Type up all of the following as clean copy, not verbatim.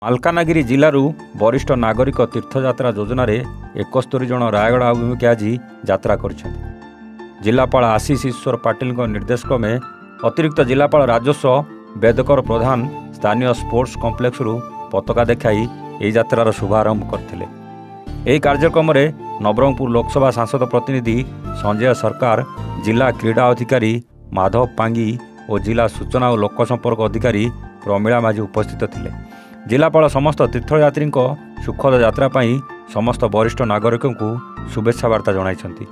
ମାଲକାନଗିରି ଜିଲ୍ଲାରୁ ବରିଷ୍ଠ ନାଗରିକ ତୀର୍ଥଯାତ୍ରା ଯୋଜନାରେ 71 ଜଣ ରାୟଗଡ଼ା ଅଭିମୁଖେ ଆଜି ଯାତ୍ରା କରିଛନ୍ତି। ଜିଲ୍ଲାପାଳ ଆଶିଷ ଈଶ୍ୱର ପାଟିଲଙ୍କ ନିର୍ଦ୍ଦେଶ କ୍ରମେ ଅତିରିକ୍ତ ଜିଲ୍ଲାପାଳ ରାଜସ୍ୱ ବେଦକର ପ୍ରଧାନ ସ୍ଥାନୀୟ ସ୍ପୋର୍ଟସ କମ୍ପ୍ଲେକ୍ସରୁ ପତାକା ଦେଖାଇ ଏହି ଯାତ୍ରାର ଶୁଭାରମ୍ଭ କରିଥିଲେ। ଏହି କାର୍ଯ୍ୟକ୍ରମରେ ନବରଙ୍ଗପୁର ଲୋକସଭା ସାଂସଦ ପ୍ରତିନିଧି ସଞ୍ଜୟ ସରକାର, ଜିଲ୍ଲା କ୍ରୀଡ଼ା ଅଧିକାରୀ ମାଧବ ପାଙ୍ଗି ଓ ଜିଲ୍ଲା ସୂଚନା ଓ ଲୋକସମ୍ପର୍କ ଅଧିକାରୀ ପ୍ରମିଳା ମାଝୀ ଉପସ୍ଥିତ ଥିଲେ। ଜିଲ୍ଲାପାଳ ସମସ୍ତ ତୀର୍ଥଯାତ୍ରୀଙ୍କ ସୁଖଦ ଯାତ୍ରା ପାଇଁ ସମସ୍ତ ବରିଷ୍ଠ ନାଗରିକଙ୍କୁ ଶୁଭେଚ୍ଛା ବାର୍ତ୍ତା ଜଣାଇଛନ୍ତି।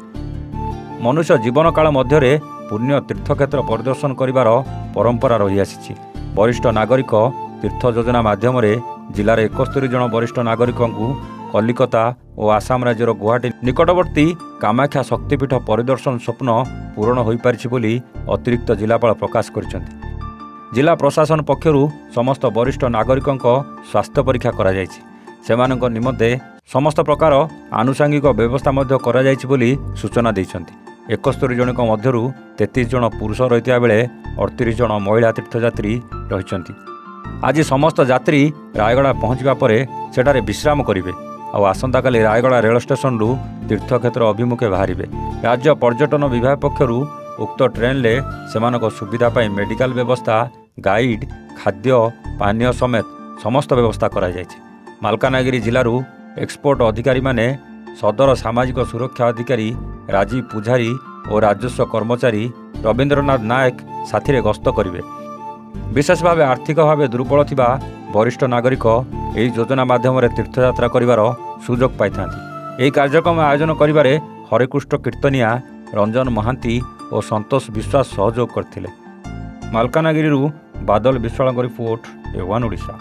ମନୁଷ୍ୟ ଜୀବନକାଳ ମଧ୍ୟରେ ପୁଣ୍ୟ ତୀର୍ଥକ୍ଷେତ୍ର ପରିଦର୍ଶନ କରିବାର ପରମ୍ପରା ରହିଆସିଛି। ବରିଷ୍ଠ ନାଗରିକ ତୀର୍ଥ ଯୋଜନା ମାଧ୍ୟମରେ ଜିଲ୍ଲାର 71 ଜଣ ବରିଷ୍ଠ ନାଗରିକଙ୍କୁ କଲିକତା ଓ ଆସାମ ରାଜ୍ୟର ଗୁଆହାଟୀ ନିକଟବର୍ତ୍ତୀ କାମାକ୍ଷା ଶକ୍ତିପୀଠ ପରିଦର୍ଶନ ସ୍ୱପ୍ନ ପୂରଣ ହୋଇପାରିଛି ବୋଲି ଅତିରିକ୍ତ ଜିଲ୍ଲାପାଳ ପ୍ରକାଶ କରିଛନ୍ତି। ଜିଲ୍ଲା ପ୍ରଶାସନ ପକ୍ଷରୁ ସମସ୍ତ ବରିଷ୍ଠ ନାଗରିକଙ୍କ ସ୍ୱାସ୍ଥ୍ୟ ପରୀକ୍ଷା କରାଯାଇଛି। ସେମାନଙ୍କ ନିମନ୍ତେ ସମସ୍ତ ପ୍ରକାର ଆନୁଷଙ୍ଗିକ ବ୍ୟବସ୍ଥା ମଧ୍ୟ କରାଯାଇଛି ବୋଲି ସୂଚନା ଦେଇଛନ୍ତି। 71 ଜଣଙ୍କ ମଧ୍ୟରୁ 33 ଜଣ ପୁରୁଷ ରହିଥିବା ବେଳେ 38 ଜଣ ମହିଳା ତୀର୍ଥଯାତ୍ରୀ ରହିଛନ୍ତି। ଆଜି ସମସ୍ତ ଯାତ୍ରୀ ରାୟଗଡ଼ା ପହଞ୍ଚିବା ପରେ ସେଠାରେ ବିଶ୍ରାମ କରିବେ ଆଉ ଆସନ୍ତାକାଲି ରାୟଗଡ଼ା ରେଳ ଷ୍ଟେସନରୁ ତୀର୍ଥକ୍ଷେତ୍ର ଅଭିମୁଖେ ବାହାରିବେ। ରାଜ୍ୟ ପର୍ଯ୍ୟଟନ ବିଭାଗ ପକ୍ଷରୁ ଉକ୍ତ ଟ୍ରେନ୍ରେ ସେମାନଙ୍କ ସୁବିଧା ପାଇଁ ମେଡିକାଲ ବ୍ୟବସ୍ଥା, ଗାଇଡ୍, ଖାଦ୍ୟ ପାନୀୟ ସମେତ ସମସ୍ତ ବ୍ୟବସ୍ଥା କରାଯାଇଛି। ମାଲକାନଗିରି ଜିଲ୍ଲାରୁ ଏକ୍ସପୋର୍ଟ ଅଧିକାରୀମାନେ ସଦର ସାମାଜିକ ସୁରକ୍ଷା ଅଧିକାରୀ ରାଜୀବ ପୂଜାରୀ ଓ ରାଜସ୍ୱ କର୍ମଚାରୀ ରବୀନ୍ଦ୍ରନାଥ ନାୟକ ସାଥିରେ ଗସ୍ତ କରିବେ। ବିଶେଷ ଭାବେ ଆର୍ଥିକ ଭାବେ ଦୁର୍ବଳ ଥିବା ବରିଷ୍ଠ ନାଗରିକ ଏହି ଯୋଜନା ମାଧ୍ୟମରେ ତୀର୍ଥଯାତ୍ରା କରିବାର ସୁଯୋଗ ପାଇଥାନ୍ତି। ଏହି କାର୍ଯ୍ୟକ୍ରମ ଆୟୋଜନ କରିବାରେ ହରେକୃଷ୍ଣ କୀର୍ତ୍ତନିଆ, ରଞ୍ଜନ ମହାନ୍ତି ଓ ସନ୍ତୋଷ ବିଶ୍ୱାସ ସହଯୋଗ କରିଥିଲେ। ମାଲକାନଗିରିରୁ ବାଦଲ ବିଶ୍ୱାଳଙ୍କ ରିପୋର୍ଟ, A1 ଓଡ଼ିଶା।